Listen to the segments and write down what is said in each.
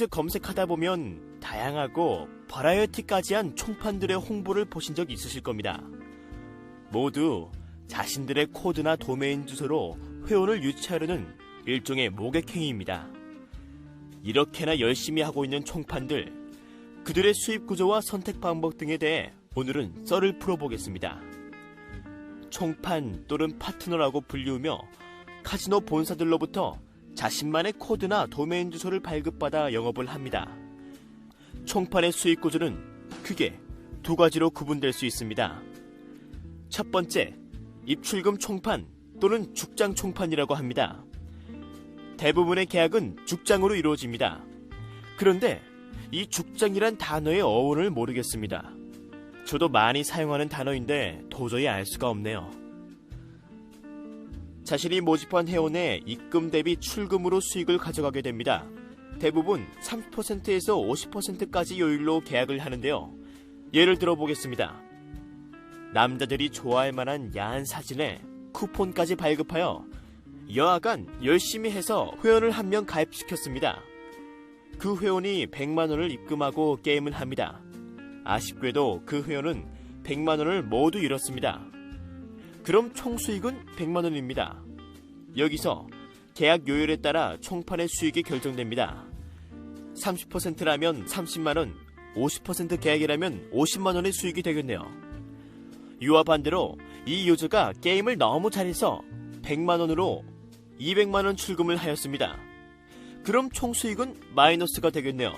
검색하다 보면 다양하고 버라이어티까지한 총판들의 홍보를 보신 적 있으실 겁니다. 모두 자신들의 코드나 도메인 주소로 회원을 유치하려는 일종의 모객행위입니다. 이렇게나 열심히 하고 있는 총판들, 그들의 수입 구조와 선택 방법 등에 대해 오늘은 썰을 풀어보겠습니다. 총판 또는 파트너라고 불리우며 카지노 본사들로부터 자신만의 코드나 도메인 주소를 발급받아 영업을 합니다. 총판의 수익 구조는 크게 두 가지로 구분될 수 있습니다. 첫 번째, 입출금 총판 또는 죽장 총판이라고 합니다. 대부분의 계약은 죽장으로 이루어집니다. 그런데 이 죽장이란 단어의 어원을 모르겠습니다. 저도 많이 사용하는 단어인데 도저히 알 수가 없네요. 자신이 모집한 회원의 입금 대비 출금으로 수익을 가져가게 됩니다. 대부분 30%에서 50%까지 요율로 계약을 하는데요. 예를 들어 보겠습니다. 남자들이 좋아할 만한 야한 사진에 쿠폰까지 발급하여 여하간 열심히 해서 회원을 한 명 가입시켰습니다. 그 회원이 100만 원을 입금하고 게임을 합니다. 아쉽게도 그 회원은 100만 원을 모두 잃었습니다. 그럼 총 수익은 100만 원입니다. 여기서 계약 요율에 따라 총판의 수익이 결정됩니다. 30%라면 30만 원, 50% 계약이라면 50만 원의 수익이 되겠네요. 이와 반대로 이 유저가 게임을 너무 잘해서 100만 원으로 200만 원 출금을 하였습니다. 그럼 총 수익은 마이너스가 되겠네요.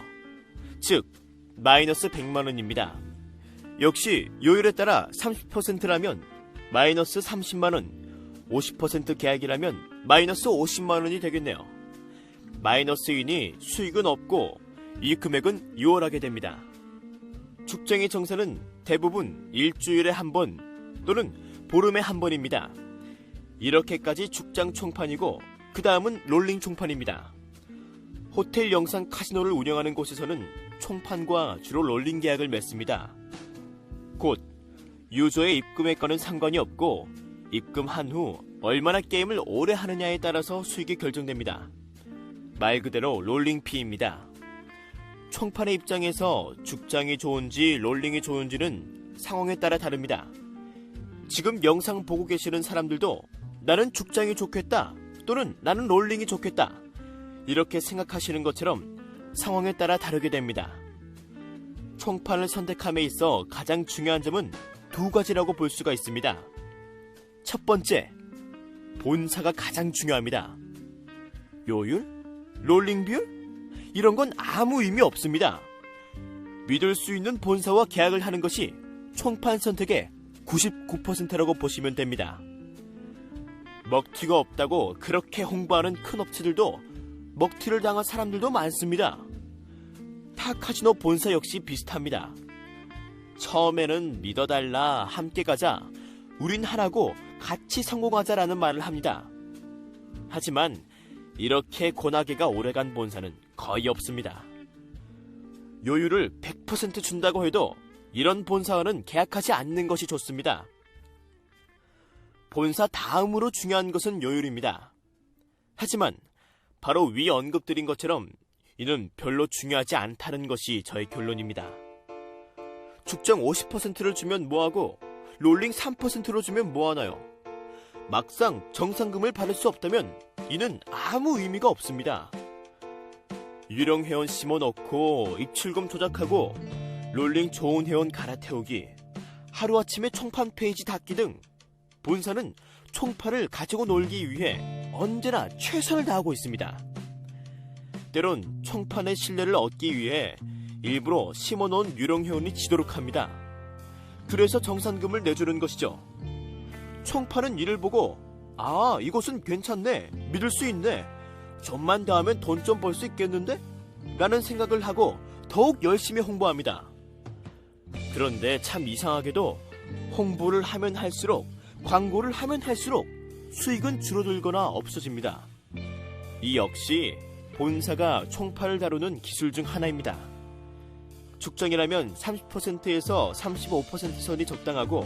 즉, 마이너스 100만 원입니다. 역시 요율에 따라 30%라면 마이너스 30만 원, 50% 계약이라면 마이너스 50만 원이 되겠네요. 마이너스이니 수익은 없고 이 금액은 6월하게 됩니다. 죽장의 정산은 대부분 일주일에 한 번 또는 보름에 한 번입니다. 이렇게까지 죽장 총판이고 그 다음은 롤링 총판입니다. 호텔 영상 카지노를 운영하는 곳에서는 총판과 주로 롤링 계약을 맺습니다. 곧 유저의 입금액과는 상관이 없고 입금한 후 얼마나 게임을 오래 하느냐에 따라서 수익이 결정됩니다. 말 그대로 롤링피입니다. 총판의 입장에서 죽장이 좋은지 롤링이 좋은지는 상황에 따라 다릅니다. 지금 영상 보고 계시는 사람들도 나는 죽장이 좋겠다 또는 나는 롤링이 좋겠다 이렇게 생각하시는 것처럼 상황에 따라 다르게 됩니다. 총판을 선택함에 있어 가장 중요한 점은 두 가지라고 볼 수가 있습니다. 첫 번째, 본사가 가장 중요합니다. 요율? 롤링 비율? 이런 건 아무 의미 없습니다. 믿을 수 있는 본사와 계약을 하는 것이 총판 선택의 99%라고 보시면 됩니다. 먹튀가 없다고 그렇게 홍보하는 큰 업체들도 먹튀를 당한 사람들도 많습니다. 타 카지노 본사 역시 비슷합니다. 처음에는 믿어달라, 함께 가자, 우린 하나고 같이 성공하자라는 말을 합니다. 하지만 이렇게 고나게가 오래간 본사는 거의 없습니다. 요율을 100% 준다고 해도 이런 본사와는 계약하지 않는 것이 좋습니다. 본사 다음으로 중요한 것은 요율입니다. 하지만 바로 위 언급드린 것처럼 이는 별로 중요하지 않다는 것이 저의 결론입니다. 죽장 50%를 주면 뭐하고 롤링 3%로 주면 뭐하나요? 막상 정상금을 받을 수 없다면 이는 아무 의미가 없습니다. 유령 회원 심어넣고 입출금 조작하고 롤링 좋은 회원 갈아태우기, 하루아침에 총판 페이지 닫기 등 본사는 총판을 가지고 놀기 위해 언제나 최선을 다하고 있습니다. 때론 총판의 신뢰를 얻기 위해 일부러 심어놓은 유령 회원이 지도록 합니다. 그래서 정산금을 내주는 것이죠. 총판은 이를 보고 아, 이곳은 괜찮네, 믿을 수 있네, 좀만 더 하면 돈 좀 벌 수 있겠는데? 라는 생각을 하고 더욱 열심히 홍보합니다. 그런데 참 이상하게도 홍보를 하면 할수록, 광고를 하면 할수록 수익은 줄어들거나 없어집니다. 이 역시 본사가 총판을 다루는 기술 중 하나입니다. 죽장이라면 30%에서 35% 선이 적당하고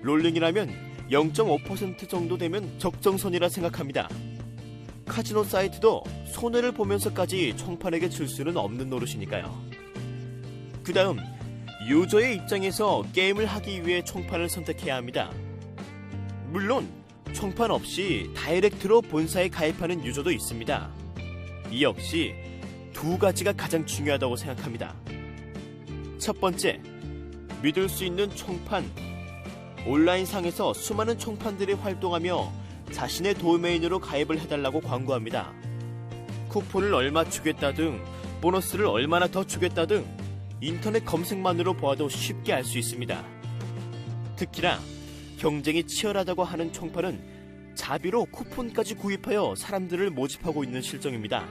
롤링이라면 0.5% 정도 되면 적정선이라 생각합니다. 카지노 사이트도 손해를 보면서까지 총판에게 줄 수는 없는 노릇이니까요. 그 다음 유저의 입장에서 게임을 하기 위해 총판을 선택해야 합니다. 물론 총판 없이 다이렉트로 본사에 가입하는 유저도 있습니다. 이 역시 두 가지가 가장 중요하다고 생각합니다. 첫 번째, 믿을 수 있는 총판. 온라인상에서 수많은 총판들이 활동하며 자신의 도메인으로 가입을 해달라고 광고합니다. 쿠폰을 얼마 주겠다 등 보너스를 얼마나 더 주겠다 등 인터넷 검색만으로 보아도 쉽게 알 수 있습니다. 특히나 경쟁이 치열하다고 하는 총판은 자비로 쿠폰까지 구입하여 사람들을 모집하고 있는 실정입니다.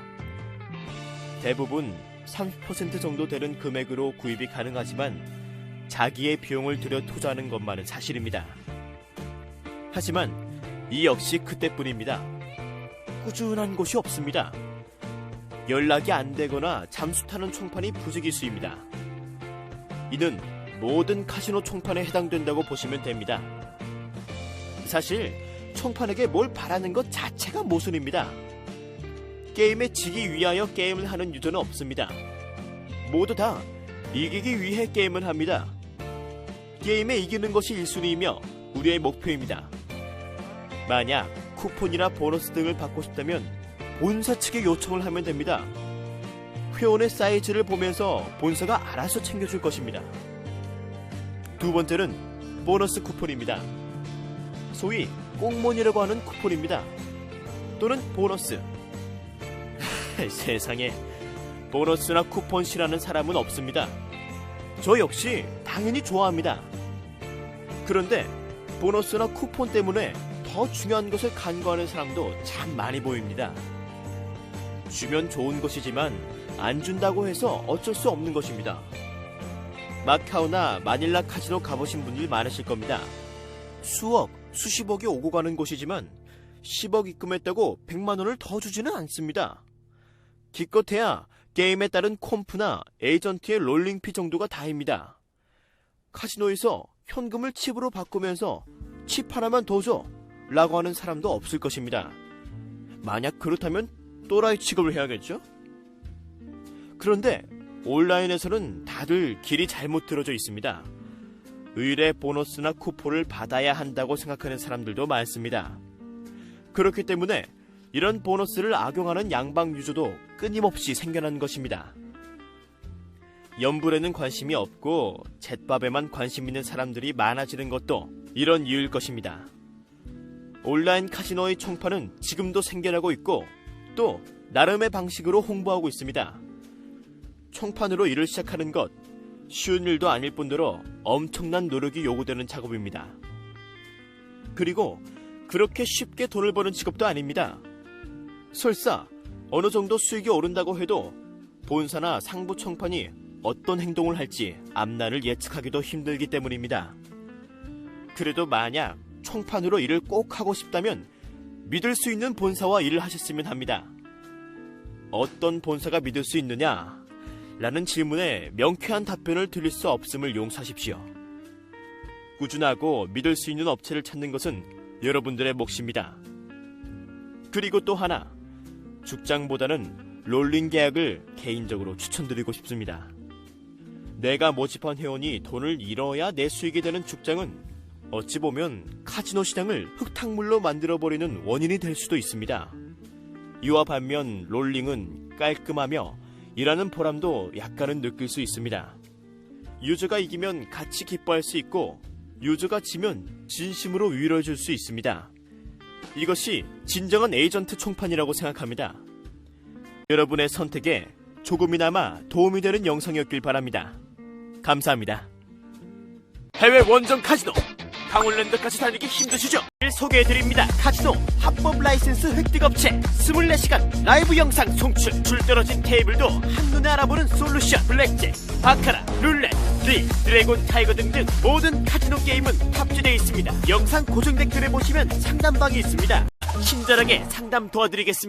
대부분 30% 정도 되는 금액으로 구입이 가능하지만 자기의 비용을 들여 투자하는 것만은 사실입니다. 하지만 이 역시 그때뿐입니다. 꾸준한 곳이 없습니다. 연락이 안 되거나 잠수 타는 총판이 부지기수입니다. 이는 모든 카지노 총판에 해당된다고 보시면 됩니다. 사실 총판에게 뭘 바라는 것 자체가 모순입니다. 게임에 지기 위하여 게임을 하는 유저는 없습니다. 모두 다 이기기 위해 게임을 합니다. 게임에 이기는 것이 1순위이며 우리의 목표입니다. 만약 쿠폰이나 보너스 등을 받고 싶다면 본사 측에 요청을 하면 됩니다. 회원의 사이즈를 보면서 본사가 알아서 챙겨줄 것입니다. 두 번째는 보너스 쿠폰입니다. 소위 꽁몬이라고 하는 쿠폰입니다. 또는 보너스. 세상에 보너스나 쿠폰 싫어하는 사람은 없습니다. 저 역시 당연히 좋아합니다. 그런데 보너스나 쿠폰 때문에 더 중요한 것을 간과하는 사람도 참 많이 보입니다. 주면 좋은 것이지만 안 준다고 해서 어쩔 수 없는 것입니다. 마카오나 마닐라 카지노 가보신 분들이 많으실 겁니다. 수억, 수십억이 오고 가는 곳이지만 10억 입금했다고 100만 원을 더 주지는 않습니다. 기껏해야 게임에 따른 콤프나 에이전트의 롤링피 정도가 다입니다. 카지노에서 현금을 칩으로 바꾸면서 칩 하나만 더 줘 라고 하는 사람도 없을 것입니다. 만약 그렇다면 또라이 취급을 해야겠죠? 그런데 온라인에서는 다들 길이 잘못 들어져 있습니다. 의뢰 보너스나 쿠폰을 받아야 한다고 생각하는 사람들도 많습니다. 그렇기 때문에 이런 보너스를 악용하는 양방 유저도 끊임없이 생겨난 것입니다. 연불에는 관심이 없고 잿밥에만 관심 있는 사람들이 많아지는 것도 이런 이유일 것입니다. 온라인 카지노의 총판은 지금도 생겨나고 있고 또 나름의 방식으로 홍보하고 있습니다. 총판으로 일을 시작하는 것 쉬운 일도 아닐 뿐더러 엄청난 노력이 요구되는 작업입니다. 그리고 그렇게 쉽게 돈을 버는 직업도 아닙니다. 설사 어느 정도 수익이 오른다고 해도 본사나 상부 총판이 어떤 행동을 할지 앞날을 예측하기도 힘들기 때문입니다. 그래도 만약 총판으로 일을 꼭 하고 싶다면 믿을 수 있는 본사와 일을 하셨으면 합니다. 어떤 본사가 믿을 수 있느냐? 라는 질문에 명쾌한 답변을 드릴 수 없음을 용서하십시오. 꾸준하고 믿을 수 있는 업체를 찾는 것은 여러분들의 몫입니다. 그리고 또 하나, 죽장보다는 롤링 계약을 개인적으로 추천드리고 싶습니다. 내가 모집한 회원이 돈을 잃어야 내 수익이 되는 죽장은 어찌 보면 카지노 시장을 흙탕물로 만들어버리는 원인이 될 수도 있습니다. 이와 반면 롤링은 깔끔하며 일하는 보람도 약간은 느낄 수 있습니다. 유저가 이기면 같이 기뻐할 수 있고 유저가 지면 진심으로 위로해줄 수 있습니다. 이것이 진정한 에이전트 총판이라고 생각합니다. 여러분의 선택에 조금이나마 도움이 되는 영상이었길 바랍니다. 감사합니다. 해외 원정 카지노 강원랜드까지 달리기 힘드시죠? 소개해드립니다. 카지노 합법 라이센스 획득 업체 24시간 라이브 영상 송출, 줄 떨어진 테이블도 한눈에 알아보는 솔루션. 블랙잭, 바카라, 룰렛, 드래곤 타이거 등등 모든 카지노 게임은 탑재되어 있습니다. 영상 고정 댓글에 보시면 상담방이 있습니다. 친절하게 상담 도와드리겠습니다.